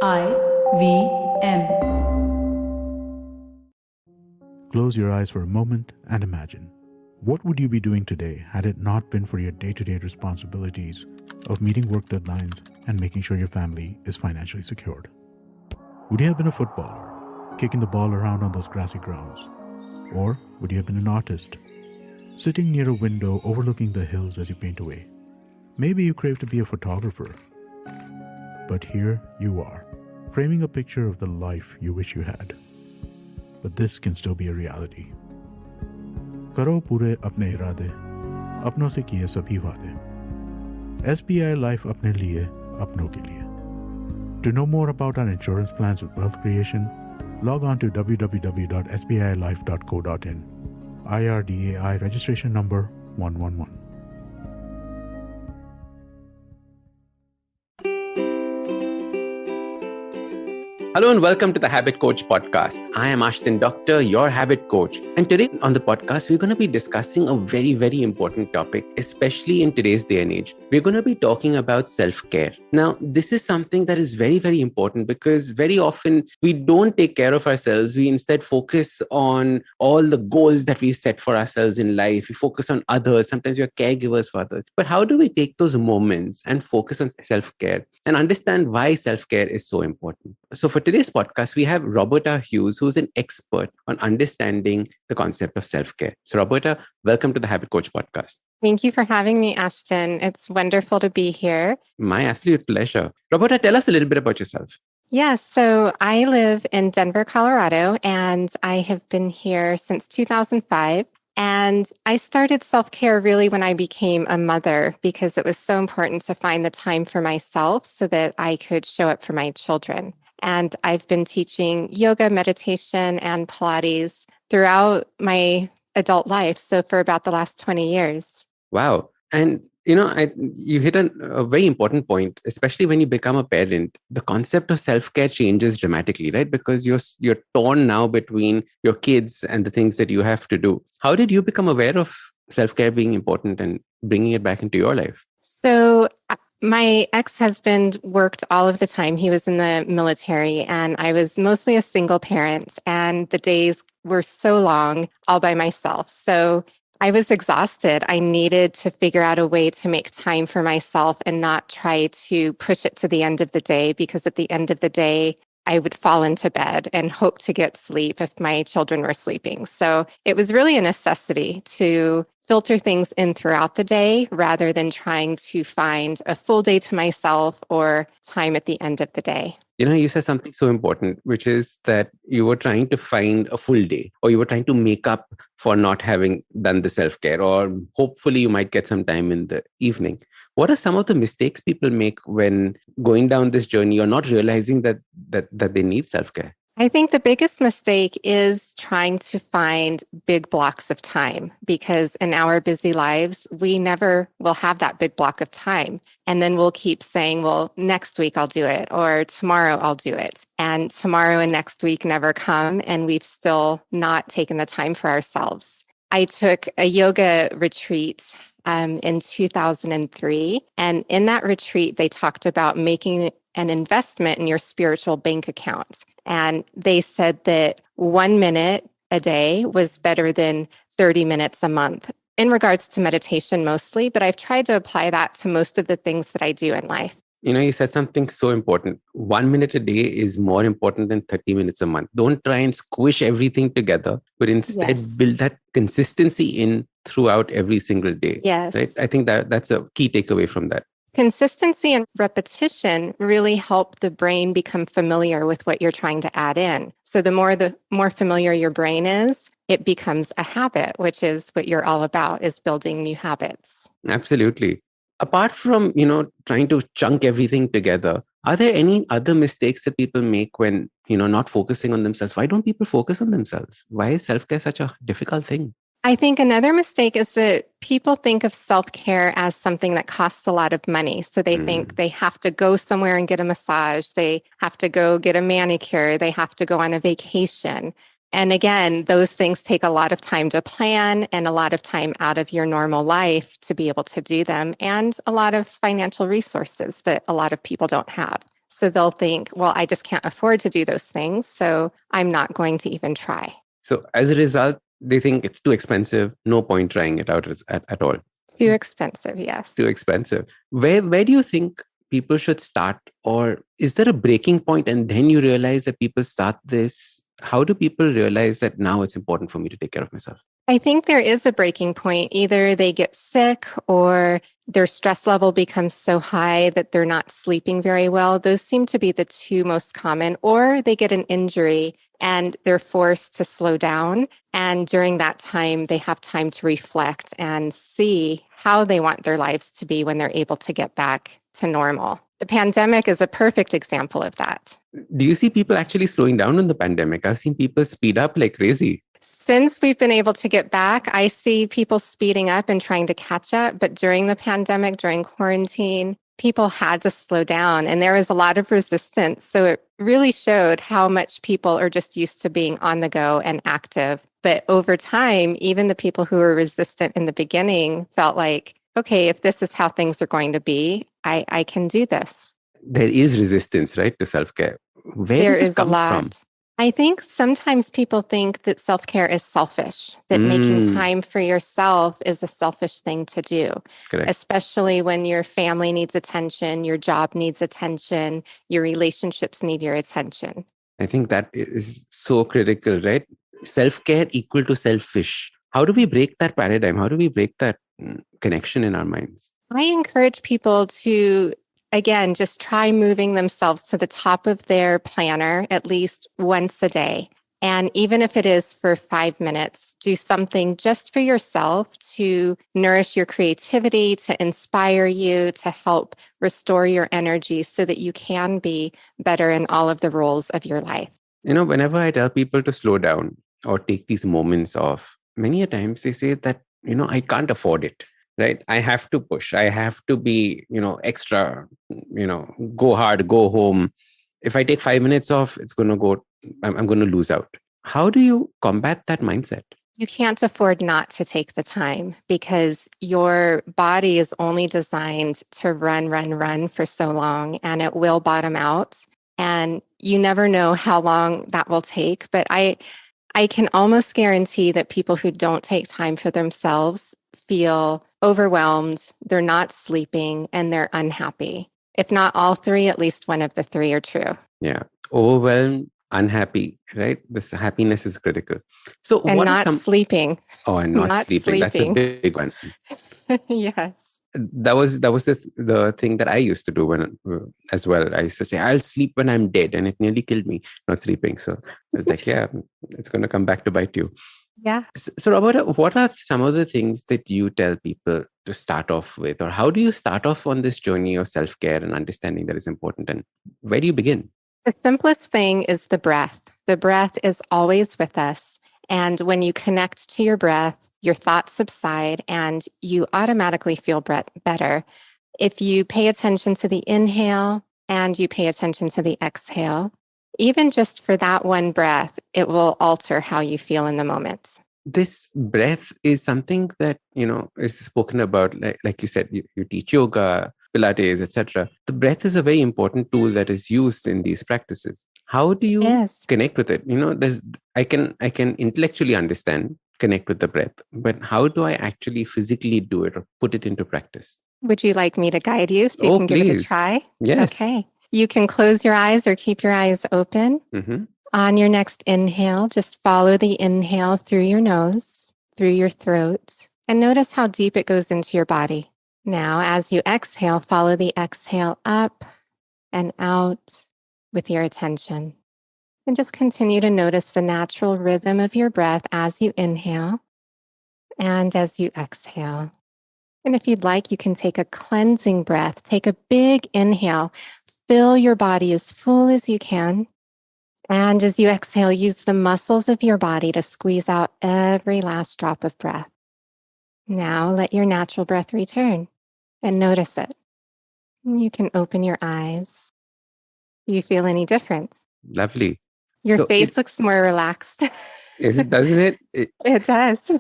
IVM. Close your eyes for a moment and imagine. What would you be doing today had it not been for your day-to-day responsibilities of meeting work deadlines and making sure your family is financially secured? Would you have been a footballer, kicking the ball around on those grassy grounds? Or would you have been an artist, sitting near a window overlooking the hills as you paint away? Maybe you crave to be a photographer. But here you are, framing a picture of the life you wish you had. But this can still be a reality. करो पूरे अपने इरादे, अपनों से किए सभी वादे. SBI Life अपने लिए, अपनों के लिए. To know more about our insurance plans with wealth creation, log on to www.sbilife.co.in. IRDAI registration number 111. Hello and welcome to the Habit Coach podcast. I am Ashdin Doctor, your habit coach. And today on the podcast, we're going to be discussing a very, very important topic, especially in today's day and age. We're going to be talking about self-care. Now, this is something that is very, very important because very often we don't take care of ourselves. We instead focus on all the goals that we set for ourselves in life. We focus on others. Sometimes we are caregivers for others. But how do we take those moments and focus on self-care and understand why self-care is so important? So for today's podcast, we have Roberta Hughes, who's an expert on understanding the concept of self-care. So Roberta, welcome to the Habit Coach podcast. Thank you for having me, Ashdin. It's wonderful to be here. My absolute pleasure. Roberta, tell us a little bit about yourself. Yes, so I live in Denver, Colorado, and I have been here since 2005. And I started self-care really when I became a mother because it was so important to find the time for myself so that I could show up for my children. And I've been teaching yoga, meditation, and Pilates throughout my adult life. So for about the last 20 years. Wow. And, you hit a very important point, especially when you become a parent. The concept of self-care changes dramatically, right? Because you're torn now between your kids and the things that you have to do. How did you become aware of self-care being important and bringing it back into your life? So my ex-husband worked all of the time. He was in the military, and I was mostly a single parent, and the days were so long all by myself. So I was exhausted. I needed to figure out a way to make time for myself and not try to push it to the end of the day, because at the end of the day, I would fall into bed and hope to get sleep if my children were sleeping. So it was really a necessity to filter things in throughout the day rather than trying to find a full day to myself or time at the end of the day. You said something so important, which is that you were trying to find a full day, or you were trying to make up for not having done the self-care, or hopefully you might get some time in the evening. What are some of the mistakes people make when going down this journey or not realizing that they need self-care? I think the biggest mistake is trying to find big blocks of time, because in our busy lives, we never will have that big block of time. And then we'll keep saying, well, next week I'll do it, or tomorrow I'll do it. And tomorrow and next week never come, and we've still not taken the time for ourselves. I took a yoga retreat in 2003. And in that retreat, they talked about making an investment in your spiritual bank account. And they said that 1 minute a day was better than 30 minutes a month, in regards to meditation mostly, but I've tried to apply that to most of the things that I do in life. You said something so important. 1 minute a day is more important than 30 minutes a month. Don't try and squish everything together, but instead build that consistency in throughout every single day. Yes. Right? I think that's a key takeaway from that. Consistency and repetition really help the brain become familiar with what you're trying to add in. So the more familiar your brain is, it becomes a habit, which is what you're all about, is building new habits. Absolutely. Apart from, trying to chunk everything together, are there any other mistakes that people make when, not focusing on themselves? Why don't people focus on themselves? Why is self-care such a difficult thing? I think another mistake is that people think of self-care as something that costs a lot of money. So they think they have to go somewhere and get a massage. They have to go get a manicure. They have to go on a vacation. And again, those things take a lot of time to plan and a lot of time out of your normal life to be able to do them, and a lot of financial resources that a lot of people don't have. So they'll think, well, I just can't afford to do those things. So I'm not going to even try. So as a result, they think it's too expensive. No point trying it out at all. Too expensive, yes. Too expensive. Where do you think people should start? Or is there a breaking point and then you realize that people start this? How do people realize that now it's important for me to take care of myself? I think there is a breaking point. Either they get sick or their stress level becomes so high that they're not sleeping very well. Those seem to be the two most common. Or they get an injury and they're forced to slow down. And during that time, they have time to reflect and see how they want their lives to be when they're able to get back to normal. The pandemic is a perfect example of that. Do you see people actually slowing down in the pandemic? I've seen people speed up like crazy. Since we've been able to get back, I see people speeding up and trying to catch up. But during the pandemic, during quarantine, people had to slow down and there was a lot of resistance. So it really showed how much people are just used to being on the go and active. But over time, even the people who were resistant in the beginning felt like, okay, if this is how things are going to be, I can do this. There is resistance, right, to self-care. Where There does it is a come lot. from? I think sometimes people think that self-care is selfish, that making time for yourself is a selfish thing to do, Correct. especially when your family needs attention, your job needs attention, your relationships need your attention. I think that is so critical, right? Self-care equal to selfish. How do we break that paradigm? How do we break that connection in our minds? I encourage people to, again, just try moving themselves to the top of their planner at least once a day. And even if it is for 5 minutes, do something just for yourself to nourish your creativity, to inspire you, to help restore your energy so that you can be better in all of the roles of your life. Whenever I tell people to slow down or take these moments off, many a times they say that, I can't afford it, right? I have to push. I have to be, extra, go hard, go home. If I take 5 minutes off, it's going to go, I'm going to lose out. How do you combat that mindset? You can't afford not to take the time because your body is only designed to run for so long and it will bottom out. And you never know how long that will take. But I can almost guarantee that people who don't take time for themselves feel overwhelmed, they're not sleeping, and they're unhappy. If not all three, at least one of the three are true. Yeah. Overwhelmed, unhappy, right? This happiness is critical. So And what are not some... sleeping. Oh, and not sleeping. That's a big one. Yes. That was the thing that I used to do when as well. I used to say, I'll sleep when I'm dead, and it nearly killed me not sleeping. So it's like, yeah, it's going to come back to bite you. Yeah. So Roberta, what are some of the things that you tell people to start off with, or how do you start off on this journey of self-care and understanding that is important, and where do you begin? The simplest thing is the breath. The breath is always with us. And when you connect to your breath, your thoughts subside and you automatically feel better. If you pay attention to the inhale and you pay attention to the exhale, even just for that one breath, it will alter how you feel in the moment. This breath is something that, is spoken about, like you said, you teach yoga, Pilates, etc. The breath is a very important tool that is used in these practices. How do you connect with it? I can intellectually understand, connect with the breath, but how do I actually physically do it or put it into practice? Would you like me to guide you so you can please. give it a try? Yes. Okay. You can close your eyes or keep your eyes open. Mm-hmm. On your next inhale, just follow the inhale through your nose, through your throat, and notice how deep it goes into your body. Now, as you exhale, follow the exhale up and out with your attention. And just continue to notice the natural rhythm of your breath as you inhale and as you exhale. And if you'd like, you can take a cleansing breath. Take a big inhale. Fill your body as full as you can. And as you exhale, use the muscles of your body to squeeze out every last drop of breath. Now let your natural breath return and notice it. You can open your eyes. Do you feel any different? Lovely. Your face looks more relaxed. Doesn't it? It does.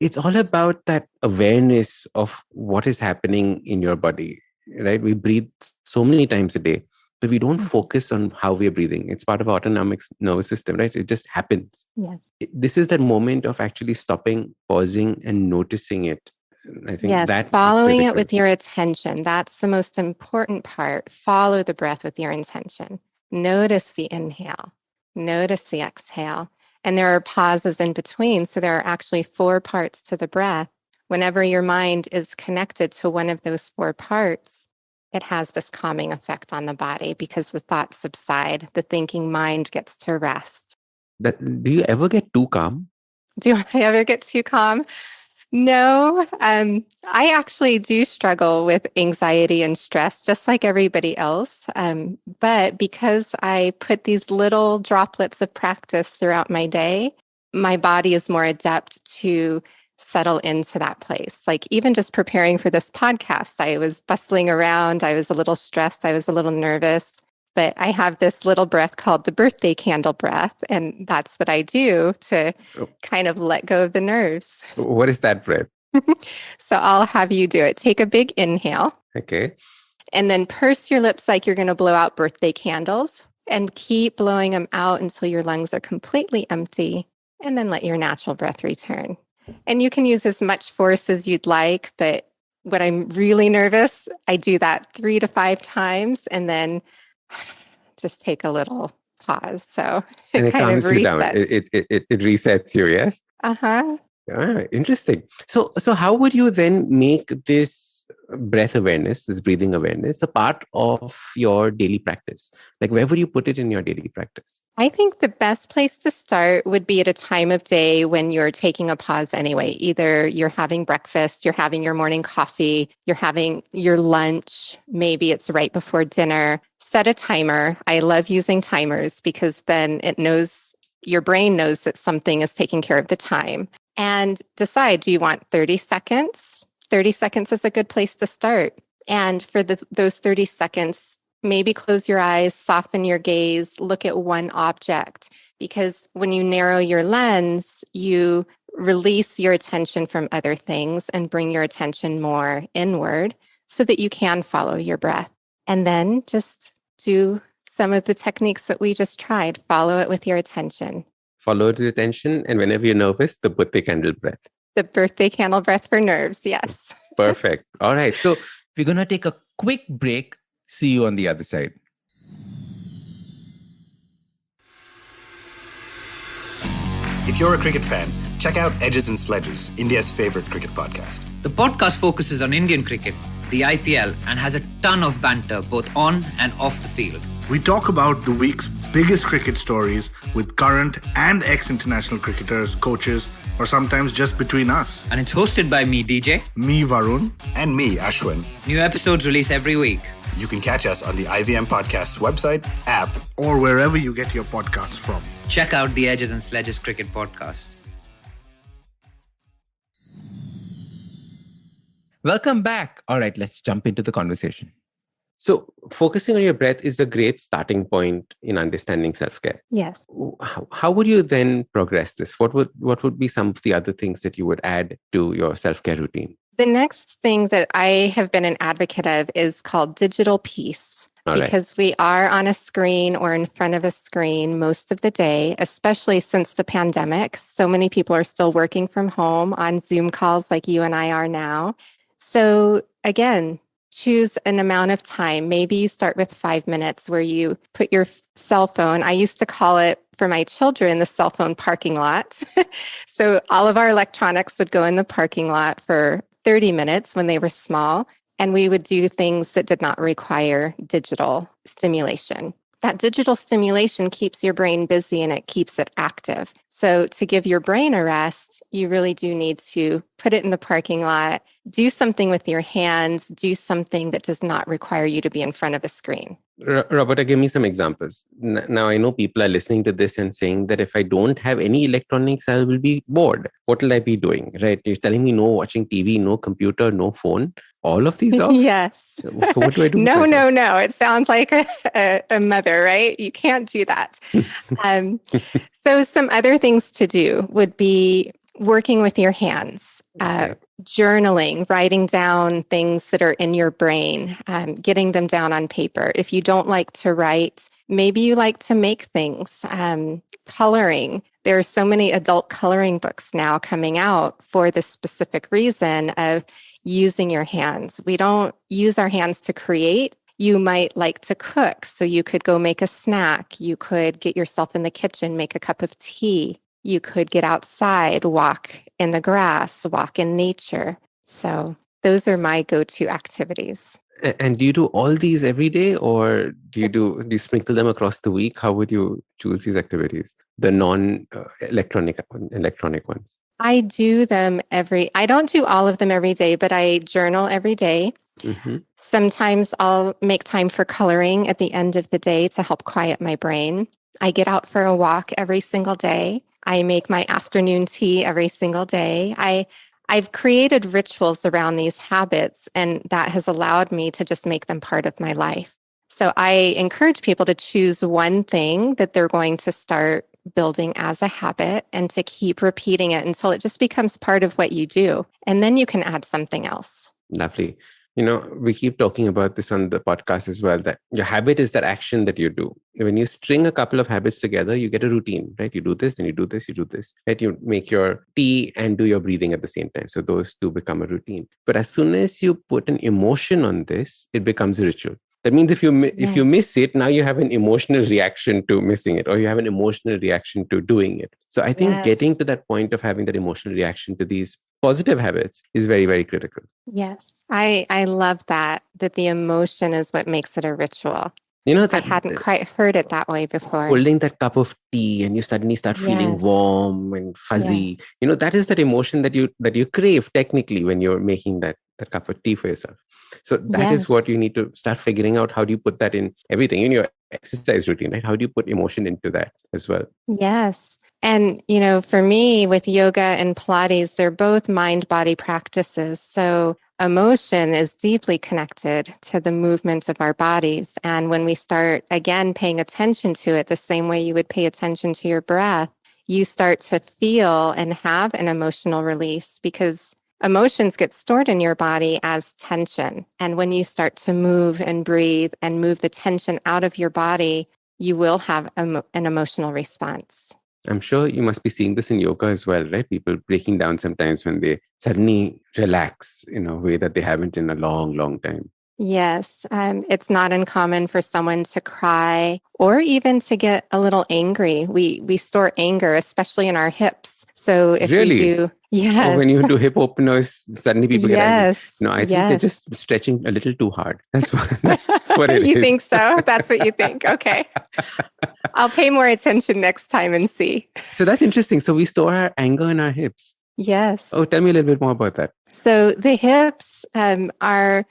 It's all about that awareness of what is happening in your body, right? We breathe so many times a day. but we don't focus on how we're breathing. It's part of our autonomic nervous system, right? It just happens. Yes. This is that moment of actually stopping, pausing, and noticing it. I think Yes, that is following it critical. with your attention. That's the most important part. Follow the breath with your intention. Notice the inhale. Notice the exhale. And there are pauses in between. So there are actually 4 parts to the breath. Whenever your mind is connected to one of those 4 parts, it has this calming effect on the body because the thoughts subside. The thinking mind gets to rest. Do you ever get too calm? Do I ever get too calm? No, I actually do struggle with anxiety and stress just like everybody else. But because I put these little droplets of practice throughout my day, my body is more adept to settle into that place. Like even just preparing for this podcast, I was bustling around. I was a little stressed. I was a little nervous. But I have this little breath called the birthday candle breath. And that's what I do to kind of let go of the nerves. What is that breath? So I'll have you do it. Take a big inhale. Okay. And then purse your lips like you're going to blow out birthday candles and keep blowing them out until your lungs are completely empty. And then let your natural breath return. And you can use as much force as you'd like. But when I'm really nervous, I do that 3 to 5 times and then just take a little pause. So And it it kind of calms you down. resets. It resets you, yes? Uh-huh. Interesting. So how would you then make this breath awareness, this breathing awareness, a part of your daily practice? Like where would you put it in your daily practice? I think the best place to start would be at a time of day when you're taking a pause anyway. Either you're having breakfast, you're having your morning coffee, you're having your lunch, maybe it's right before dinner. Set a timer. I love using timers because then your brain knows that something is taking care of the time. And decide, do you want 30 seconds? 30 seconds is a good place to start. And for those 30 seconds, maybe close your eyes, soften your gaze, look at one object. Because when you narrow your lens, you release your attention from other things and bring your attention more inward so that you can follow your breath. And then just do some of the techniques that we just tried. Follow it with your attention. Follow it with attention. And whenever you're nervous, the birthday candle breath. The birthday candle breath for nerves. Yes. Perfect. All right. So we're going to take a quick break. See you on the other side. If you're a cricket fan, check out Edges and Sledges, India's favorite cricket podcast. The podcast focuses on Indian cricket, the IPL, and has a ton of banter both on and off the field. We talk about the week's biggest cricket stories with current and ex-international cricketers, coaches, or sometimes just between us. And it's hosted by me, DJ. Me, Varun. And me, Ashwin. New episodes release every week. You can catch us on the IVM Podcasts website, app, or wherever you get your podcasts from. Check out the Edges and Sledges Cricket Podcast. Welcome back. All right, let's jump into the conversation. So focusing on your breath is a great starting point in understanding self-care. Yes. How would you then progress this? What would be some of the other things that you would add to your self-care routine? The next thing that I have been an advocate of is called digital peace. Because we are on a screen or in front of a screen most of the day, especially since the pandemic. So many people are still working from home on Zoom calls like you and I are now. So again, choose an amount of time. Maybe you start with 5 minutes where you put your cell phone. I used to call it, for my children, the cell phone parking lot. So all of our electronics would go in the parking lot for 30 minutes when they were small. And we would do things that did not require digital stimulation. That digital stimulation keeps your brain busy and it keeps it active. So to give your brain a rest, you really do need to put it in the parking lot, do something with your hands, do something that does not require you to be in front of a screen. Roberta, give me some examples. Now, I know people are listening to this and saying that if I don't have any electronics, I will be bored. What will I be doing? Right? You're telling me no watching TV, no computer, no phone. All of these off? Yes. So what do I do? No. It sounds like a mother, right? You can't do that. So some other things to do would be Working with your hands, Okay. journaling, writing down things that are in your brain, getting them down on paper. If you don't like to write, maybe you like to make things, coloring. There are so many adult coloring books now coming out for the specific reason of using your hands. We don't use our hands to create. You might like to cook, so you could go make a snack. You could get yourself in the kitchen, make a cup of tea. You could get outside, walk in the grass, walk in nature. So those are my go-to activities. And do you do all these every day, or do you sprinkle them across the week? How would you choose these activities? The non electronic ones. I do them I don't do all of them every day, but I journal every day. Mm-hmm. Sometimes I'll make time for coloring at the end of the day to help quiet my brain. I get out for a walk every single day. I make my afternoon tea every single day. I've created rituals around these habits, and that has allowed me to just make them part of my life. So I encourage people to choose one thing that they're going to start building as a habit and to keep repeating it until it just becomes part of what you do. And then you can add something else. Lovely. We keep talking about this on the podcast as well, that your habit is that action that you do. When you string a couple of habits together, you get a routine, right? You do this, then you do this, you do this, right? You make your tea and do your breathing at the same time. So those two become a routine. But as soon as you put an emotion on this, it becomes a ritual. That means if you miss it, now you have an emotional reaction to missing it, or you have an emotional reaction to doing it. So I think getting to that point of having that emotional reaction to these positive habits is very, very critical. Yes. I love that the emotion is what makes it a ritual. That I hadn't quite heard it that way before. holding that cup of tea and you suddenly start feeling warm and fuzzy. That is that emotion that you crave technically when you're making that cup of tea for yourself. So that is what you need to start figuring out. How do you put that in everything, in your exercise routine, right? How do you put emotion into that as well? Yes. And, for me with yoga and Pilates, they're both mind-body practices. So emotion is deeply connected to the movement of our bodies. And when we start, again, paying attention to it the same way you would pay attention to your breath, you start to feel and have an emotional release, because emotions get stored in your body as tension. And when you start to move and breathe and move the tension out of your body, you will have an emotional response. I'm sure you must be seeing this in yoga as well, right? People breaking down sometimes when they suddenly relax in a way that they haven't in a long, long time. Yes, it's not uncommon for someone to cry or even to get a little angry. We store anger, especially in our hips. So if we do, Or when you do hip openers, suddenly people get angry. No, I think they're just stretching a little too hard. That's what it is. You think so? That's what you think. Okay. I'll pay more attention next time and see. So that's interesting. So we store our anger in our hips. Yes. Oh, tell me a little bit more about that. So the hips are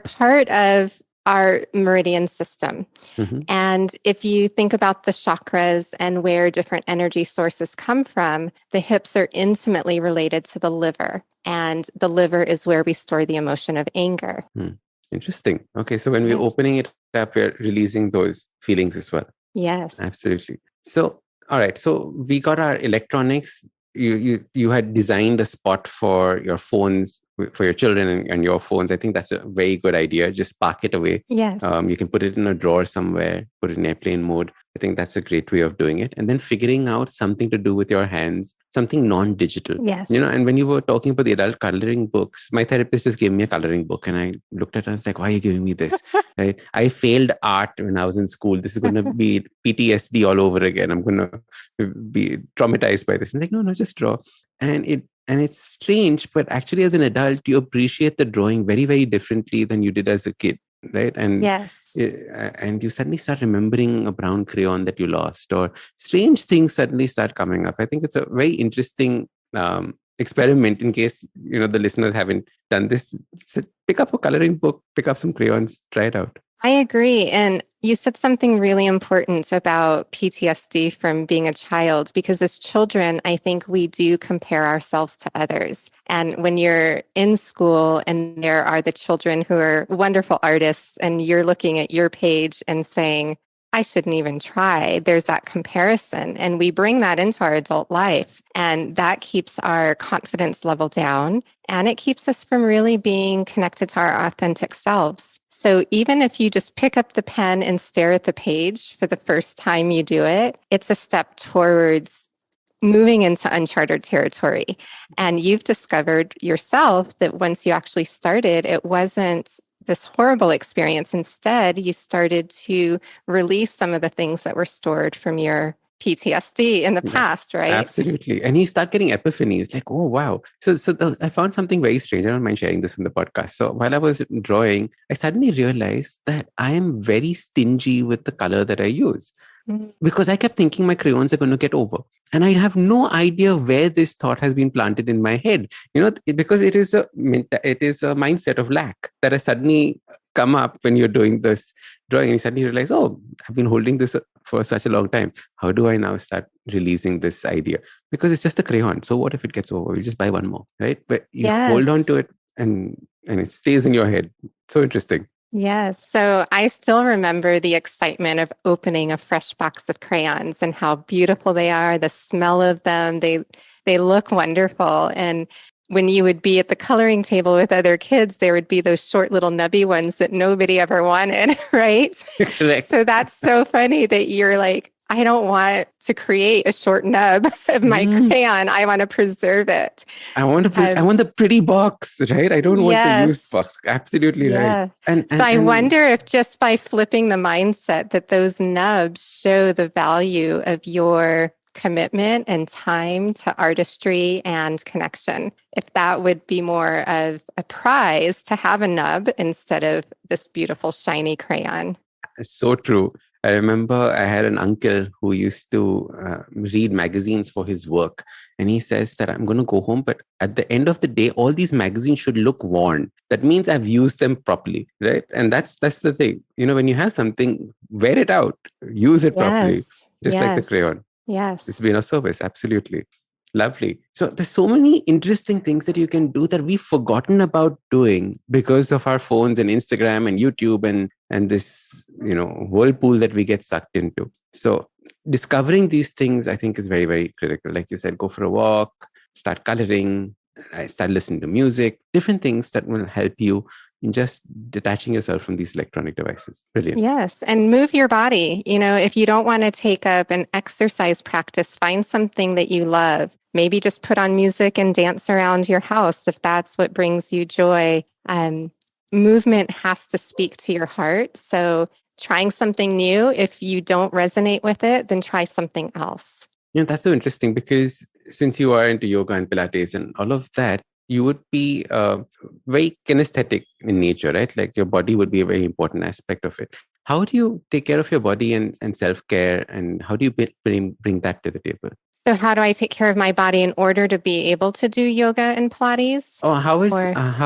part of our meridian system. Mm-hmm. And if you think about the chakras and where different energy sources come from, the hips are intimately related to the liver. And the liver is where we store the emotion of anger. Interesting. Okay, so when we're opening it up, we're releasing those feelings as well. Yes. Absolutely. So, all right. So we got our electronics. You had designed a spot for your phones, for your children and your phones. I think that's a very good idea. Just park it away. Yes. You can put it in a drawer somewhere, put it in airplane mode. I think that's a great way of doing it. And then figuring out something to do with your hands, something non-digital. Yes. And when you were talking about the adult coloring books, my therapist just gave me a coloring book and I looked at her and was like, why are you giving me this? Right? I failed art when I was in school. This is going to be PTSD all over again. I'm going to be traumatized by this. And like, no, just draw. And it's strange, but actually as an adult, you appreciate the drawing very, very differently than you did as a kid. Right. And and you suddenly start remembering a brown crayon that you lost, or strange things suddenly start coming up. I think it's a very interesting experiment. In case the listeners haven't done this, pick up a coloring book, pick up some crayons, try it out. I agree. And you said something really important about PTSD from being a child, because as children, I think we do compare ourselves to others. And when you're in school and there are the children who are wonderful artists and you're looking at your page and saying, I shouldn't even try. There's that comparison. And we bring that into our adult life. And that keeps our confidence level down. And it keeps us from really being connected to our authentic selves. So even if you just pick up the pen and stare at the page for the first time you do it, it's a step towards moving into uncharted territory. And you've discovered yourself that once you actually started, it wasn't this horrible experience. Instead, you started to release some of the things that were stored from your PTSD in the past, right? Absolutely. And you start getting epiphanies like, oh, wow. I found something very strange. I don't mind sharing this on the podcast. So while I was drawing, I suddenly realized that I am very stingy with the color that I use. Because I kept thinking my crayons are going to get over. And I have no idea where this thought has been planted in my head. Because it is a mindset of lack that has suddenly come up when you're doing this drawing. And you suddenly realize, oh, I've been holding this for such a long time. How do I now start releasing this idea? Because it's just a crayon. So what if it gets over? You just buy one more, right? But you hold on to it and it stays in your head. So interesting. Yes. So I still remember the excitement of opening a fresh box of crayons and how beautiful they are, the smell of them. They look wonderful. And when you would be at the coloring table with other kids, there would be those short little nubby ones that nobody ever wanted, right? Correct. So that's so funny that you're like, I don't want to create a short nub of my crayon. I want to preserve it. I want the pretty box, right? I don't want the used box. Absolutely right. And I wonder if just by flipping the mindset that those nubs show the value of your commitment and time to artistry and connection, if that would be more of a prize to have a nub instead of this beautiful shiny crayon. It's so true. I remember I had an uncle who used to read magazines for his work. And he says that I'm going to go home, but at the end of the day, all these magazines should look worn. That means I've used them properly, right? And that's the thing. When you have something, wear it out, use it properly, just like the crayon. Yes. It's been of service. Absolutely. Lovely. So there's so many interesting things that you can do that we've forgotten about doing because of our phones and Instagram and YouTube and this, whirlpool that we get sucked into. So discovering these things, I think, is very, very critical. Like you said, go for a walk, start coloring, start listening to music, different things that will help you in just detaching yourself from these electronic devices. Brilliant. Yes. And move your body. If you don't want to take up an exercise practice, find something that you love. Maybe just put on music and dance around your house if that's what brings you joy. Movement has to speak to your heart. So trying something new, if you don't resonate with it, then try something else. That's so interesting because since you are into yoga and Pilates and all of that, you would be very kinesthetic in nature, right? Like your body would be a very important aspect of it. How do you take care of your body and self-care, and how do you bring that to the table? So how do I take care of my body in order to be able to do yoga and Pilates? Oh, how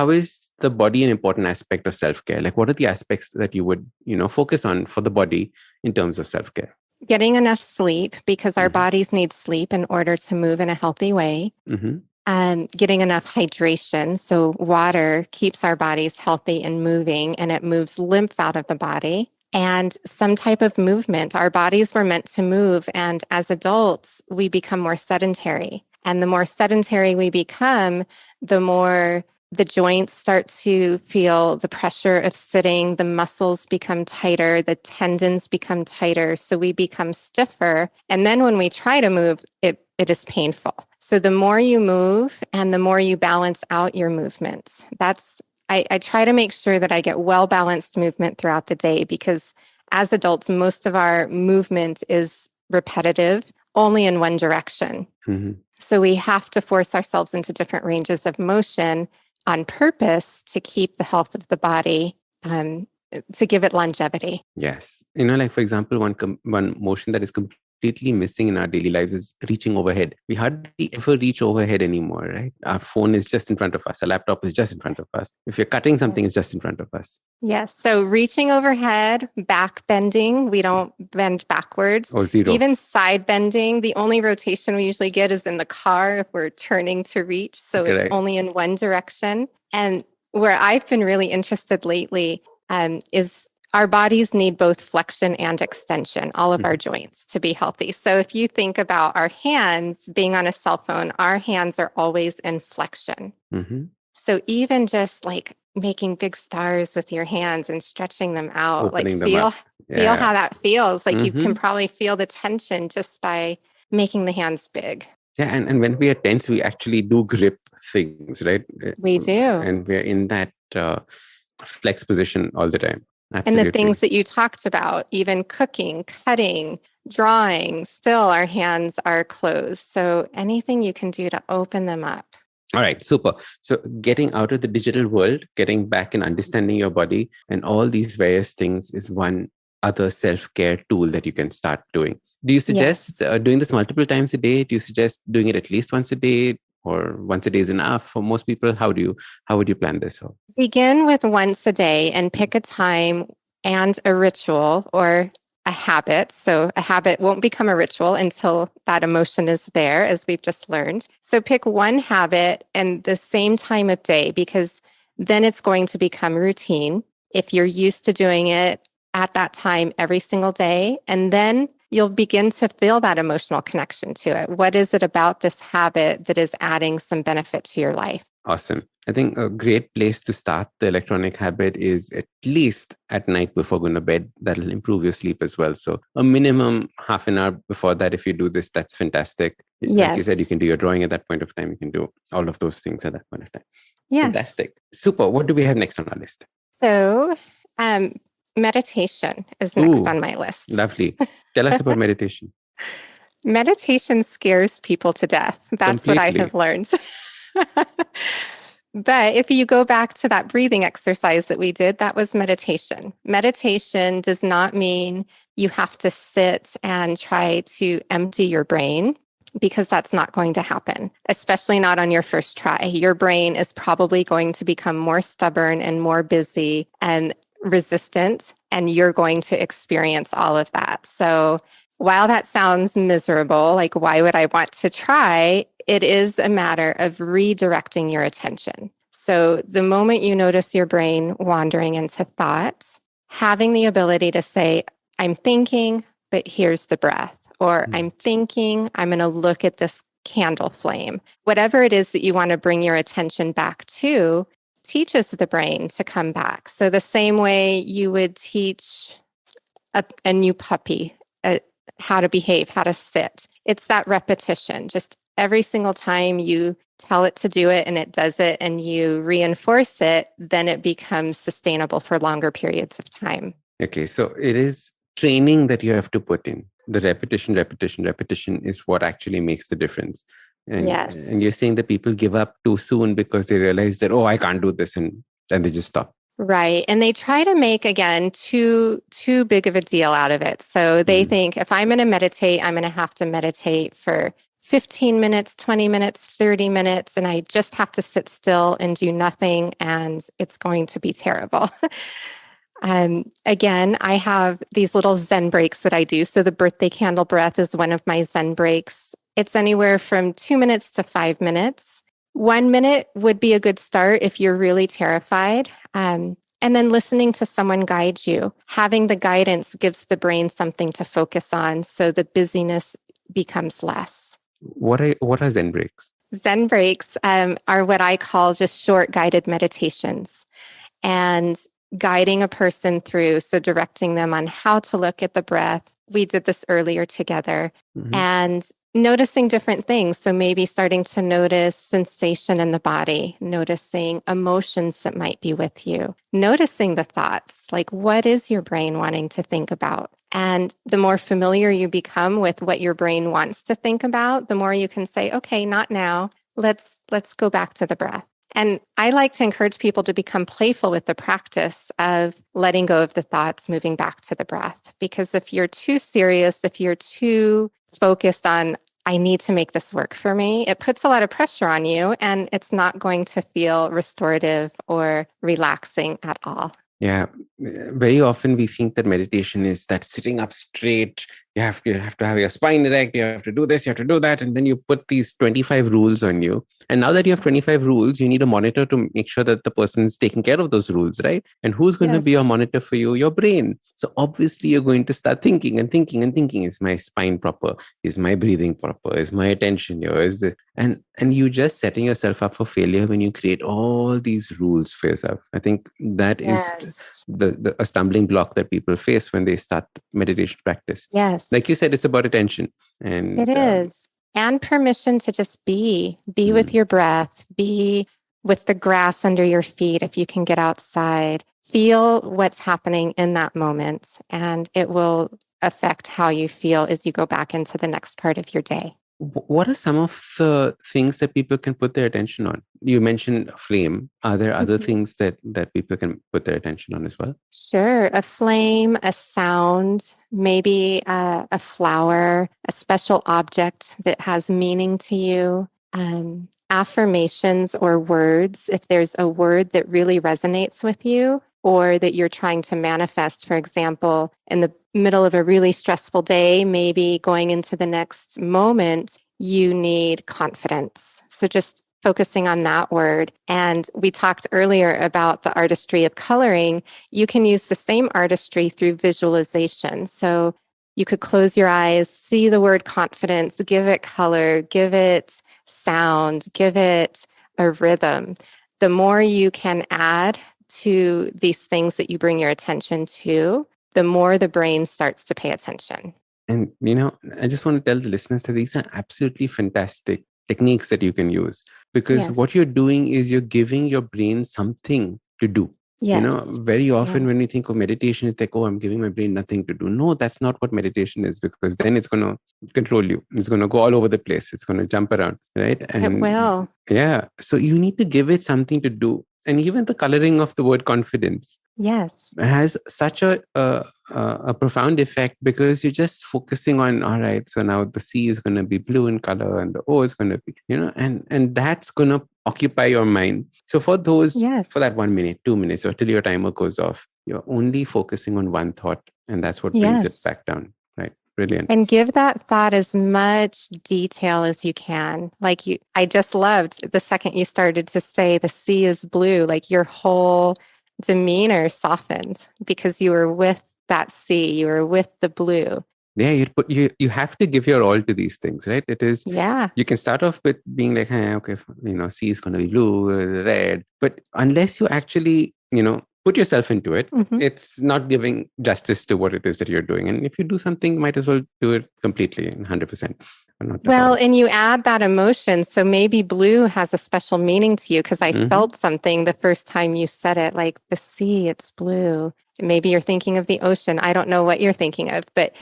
is the body an important aspect of self-care? Like what are the aspects that you would, focus on for the body in terms of self-care? Getting enough sleep, because our bodies need sleep in order to move in a healthy way. Getting enough hydration. So water keeps our bodies healthy and moving, and it moves lymph out of the body. And some type of movement. Our bodies were meant to move. And as adults, we become more sedentary. And the more sedentary we become, the more the joints start to feel the pressure of sitting, the muscles become tighter, the tendons become tighter, so we become stiffer. And then when we try to move, it is painful. So the more you move and the more you balance out your movement, I try to make sure that I get well-balanced movement throughout the day, because as adults, most of our movement is repetitive, only in one direction. So we have to force ourselves into different ranges of motion on purpose to keep the health of the body, to give it longevity. Yes. Like for example, one motion that is completely missing in our daily lives is reaching overhead. We hardly ever reach overhead anymore, right? Our phone is just in front of us. A laptop is just in front of us. If you're cutting something, it's just in front of us. Yes. So reaching overhead, back bending, we don't bend backwards. Oh, zero. Even side bending, the only rotation we usually get is in the car if we're turning to reach. So it's only in one direction. And where I've been really interested lately is our bodies need both flexion and extension, all of our joints, to be healthy. So if you think about our hands being on a cell phone, our hands are always in flexion. Mm-hmm. So even just like making big stars with your hands and stretching them out, Opening like them feel up. feel how that feels. Like you can Mhm. probably feel the tension just by making the hands big. Yeah, and when we are tense, we actually do grip things, right? We do. And we're in that flex position all the time. And the Absolutely. things that you talked about, even cooking, cutting, drawing, still our hands are closed. So anything you can do to open them up. All right, super. So getting out of the digital world, getting back and understanding your body and all these various things is one other self-care tool that you can start doing. Do you suggest doing this multiple times a day? Do you suggest doing it at least once a day, or once a day is enough for most people? How would you plan this? So, Begin with once a day and pick a time and a ritual or a habit. So a habit won't become a ritual until that emotion is there, as we've just learned. So pick one habit and the same time of day, because then it's going to become routine if you're used to doing it at that time every single day. And then you'll begin to feel that emotional connection to it. What is it about this habit that is adding some benefit to your life? awesome. I think a great place to start the electronic habit is at least at night before going to bed. That'll improve your sleep as well. So a minimum half an hour before that, if you do this, that's fantastic. Like you said, you can do your drawing at that point of time. You can do all of those things at that point of time. Yes. Fantastic. Super. What do we have next on our list? So meditation is next on my list. Lovely. Tell us about meditation. Meditation scares people to death. That's what I have learned. But if you go back to that breathing exercise that we did, that was meditation. Meditation does not mean you have to sit and try to empty your brain, because that's not going to happen, especially not on your first try. Your brain is probably going to become more stubborn and more busy and resistant, and you're going to experience all of that. So while that sounds miserable, like why would I want to try? It is a matter of redirecting your attention. So the moment you notice your brain wandering into thoughts, having the ability to say, I'm thinking, but here's the breath, or I'm thinking, I'm going to look at this candle flame. Whatever it is that you want to bring your attention back to teaches the brain to come back. So the same way you would teach a new puppy how to behave, how to sit. It's that repetition. Just every single time you tell it to do it and it does it and you reinforce it, then it becomes sustainable for longer periods of time. Okay, so it is training that you have to put in. The repetition is what actually makes the difference. And, yes. And you're saying that people give up too soon because they realize that, oh, I can't do this, and then they just stop. Right. And they try to make, again, too big of a deal out of it. So they think if I'm going to meditate, I'm going to have to meditate for 15 minutes, 20 minutes, 30 minutes, and I just have to sit still and do nothing, and it's going to be terrible. Again, I have these little Zen breaks that I do. So the birthday candle breath is one of my Zen breaks. It's anywhere from 2 minutes to 5 minutes. 1 minute would be a good start if you're really terrified. And then listening to someone guide you. Having the guidance gives the brain something to focus on, so the busyness becomes less. What are Zen breaks? Zen breaks are what I call just short guided meditations, and guiding a person through, so directing them on how to look at the breath. We did this earlier together, and noticing different things. So maybe starting to notice sensation in the body, noticing emotions that might be with you, noticing the thoughts, like what is your brain wanting to think about? And the more familiar you become with what your brain wants to think about, the more you can say, okay, not now. Let's go back to the breath. And I like to encourage people to become playful with the practice of letting go of the thoughts, moving back to the breath. Because if you're too serious, if you're too focused on, I need to make this work for me, it puts a lot of pressure on you, and it's not going to feel restorative or relaxing at all. Yeah. Very often we think that meditation is that sitting up straight You have to have your spine erect. You have to do this. You have to do that. And then you put these 25 rules on you. And now that you have 25 rules, you need a monitor to make sure that the person's taking care of those rules, right? And who's going to be your monitor for you? Your brain. So obviously you're going to start thinking and thinking and thinking. Is my spine proper? Is my breathing proper? Is my attention here? Is this? And you just setting yourself up for failure when you create all these rules for yourself. I think that is a stumbling block that people face when they start meditation practice. Yes. Like you said, it's about attention. And it is. And permission to just be with your breath, be with the grass under your feet if you can get outside. Feel what's happening in that moment, and it will affect how you feel as you go back into the next part of your day. What are some of the things that people can put their attention on? You mentioned flame. Are there other things that people can put their attention on as well? Sure. A flame, a sound, maybe a flower, a special object that has meaning to you. Affirmations or words. If there's a word that really resonates with you or that you're trying to manifest, for example, in the middle of a really stressful day, maybe going into the next moment, you need confidence. So just focusing on that word. And we talked earlier about the artistry of coloring. You can use the same artistry through visualization. So you could close your eyes, see the word confidence, give it color, give it sound, give it a rhythm. The more you can add to these things that you bring your attention to, the more the brain starts to pay attention. And, I just want to tell the listeners that these are absolutely fantastic techniques that you can use, because what you're doing is you're giving your brain something to do. Very often when we think of meditation, it's like, oh, I'm giving my brain nothing to do. No, that's not what meditation is, because then it's going to control you. It's going to go all over the place. It's going to jump around, right? And it will. Yeah. So you need to give it something to do. And even the coloring of the word confidence has such a profound effect, because you're just focusing on, all right, so now the C is going to be blue in color and the O is going to be, and that's going to occupy your mind. So for those, for that 1 minute, 2 minutes, or till your timer goes off, you're only focusing on one thought, and that's what brings it back down. Right. Brilliant. And give that thought as much detail as you can. I just loved the second you started to say the sea is blue, like your whole demeanor softened because you were with that sea, you were with the blue. Yeah, you have to give your all to these things, right? It is, you can start off with being like, hey, okay, sea is going to be blue, red. But unless you actually, put yourself into it, it's not giving justice to what it is that you're doing. And if you do something, might as well do it completely and 100%. And you add that emotion. So maybe blue has a special meaning to you, because I felt something the first time you said it, like the sea, it's blue. Maybe you're thinking of the ocean. I don't know what you're thinking of, but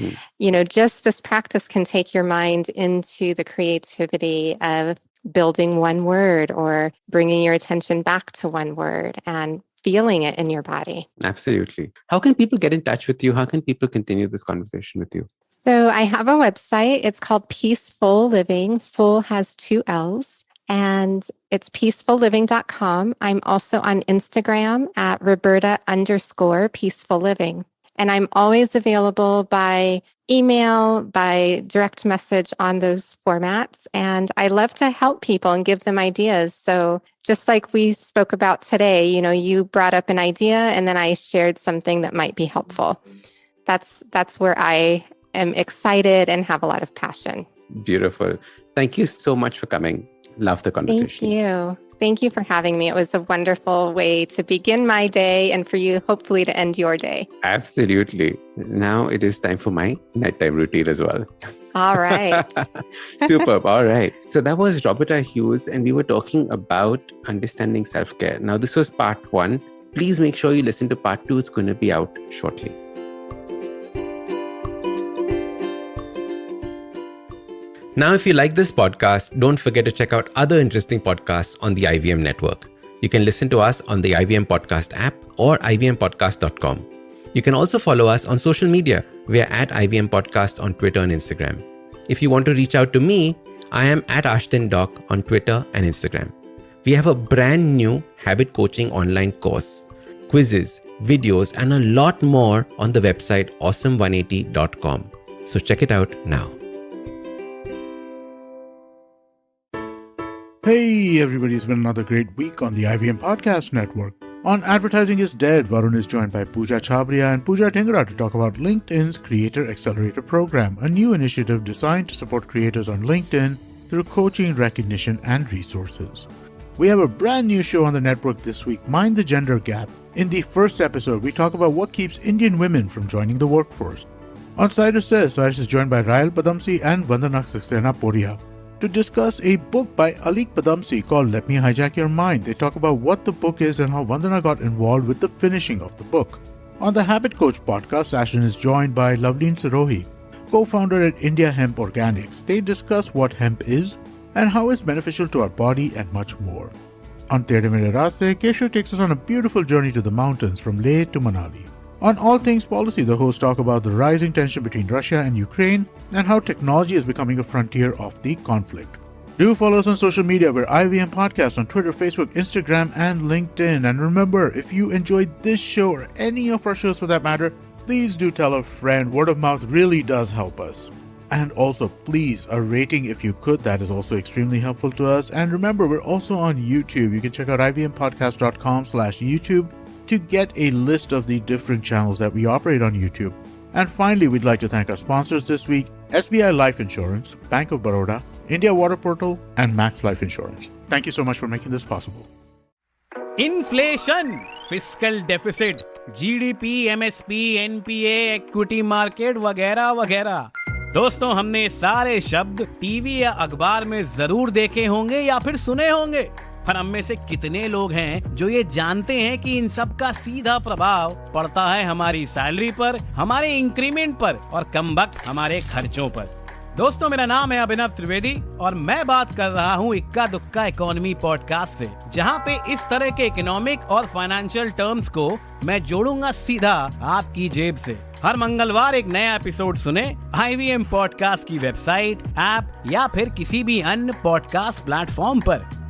just this practice can take your mind into the creativity of building one word or bringing your attention back to one word and feeling it in your body. Absolutely. How can people get in touch with you? How can people continue this conversation with you? So I have a website. It's called PeaceFull Living. Full has 2 L's. And it's peacefulliving.com. I'm also on Instagram at Roberta_PeaceFull Living. And I'm always available by email, by direct message on those formats. And I love to help people and give them ideas. So just like we spoke about today, you brought up an idea and then I shared something that might be helpful. That's where I am excited and have a lot of passion. Beautiful. Thank you so much for coming. Love the conversation. Thank you. Thank you for having me. It was a wonderful way to begin my day and for you, hopefully, to end your day. Absolutely. Now it is time for my nighttime routine as well. All right. Superb. All right. So that was Roberta Hughes, and we were talking about understanding self-care. Now, this was part 1. Please make sure you listen to part 2. It's going to be out shortly. Now, if you like this podcast, don't forget to check out other interesting podcasts on the IVM network. You can listen to us on the IVM Podcast app or ivmpodcast.com. You can also follow us on social media. We are at IVM Podcast on Twitter and Instagram. If you want to reach out to me, I am at Ashdin Doc on Twitter and Instagram. We have a brand new habit coaching online course, quizzes, videos, and a lot more on the website awesome180.com. So check it out now. Hey everybody, it's been another great week on the IVM Podcast Network. On Advertising is Dead, Varun is joined by Pooja Chabria and Pooja Dhingra to talk about LinkedIn's Creator Accelerator Program, a new initiative designed to support creators on LinkedIn through coaching, recognition, and resources. We have a brand new show on the network this week, Mind the Gender Gap. In the first episode, we talk about what keeps Indian women from joining the workforce. On Cider Says, Cyrus is joined by Rahel Padamsi and Vandana Saxena Poria to discuss a book by Alik Padamsi called Let Me Hijack Your Mind. They talk about what the book is and how Vandana got involved with the finishing of the book. On the Habit Coach podcast, Ashdin is joined by Loveleen Sirohi, co-founder at India Hemp Organics. They discuss what hemp is and how it's beneficial to our body and much more. On Tere Mere Raaste, Keshav takes us on a beautiful journey to the mountains from Leh to Manali. On All Things Policy, the hosts talk about the rising tension between Russia and Ukraine and how technology is becoming a frontier of the conflict. Do follow us on social media. We're IVM Podcast on Twitter, Facebook, Instagram, and LinkedIn. And remember, if you enjoyed this show or any of our shows for that matter, please do tell a friend. Word of mouth really does help us. And also, please, a rating if you could. That is also extremely helpful to us. And remember, we're also on YouTube. You can check out ivmpodcast.com/YouTube to get a list of the different channels that we operate on YouTube. And finally, we'd like to thank our sponsors this week, SBI Life Insurance, Bank of Baroda, India Water Portal, and Max Life Insurance. Thank you so much for making this possible. Inflation, fiscal deficit, GDP, MSP, NPA, equity market वगैरह वगैरह। दोस्तों, हमने सारे शब्द TV या अखबार में जरूर देखे होंगे या फिर सुने होंगे, पर हम में से कितने लोग हैं जो ये जानते हैं कि इन सब का सीधा प्रभाव पड़ता है हमारी सैलरी पर, हमारे इंक्रीमेंट पर और कमबख्त हमारे खर्चों पर। दोस्तों, मेरा नाम है अभिनव त्रिवेदी और मैं बात कर रहा हूँ इक्का दुक्का इकोनॉमी पॉडकास्ट से, जहाँ पे इस तरह के इकोनॉमिक और फाइनेंशियल टर्म्स को मैं जोड़ूंगा सीधा आपकी जेब से। हर मंगलवार एक नया एपिसोड सुने IVM पॉडकास्ट की वेबसाइट, ऐप या फिर किसी भी अन्य पॉडकास्ट प्लेटफॉर्म पर।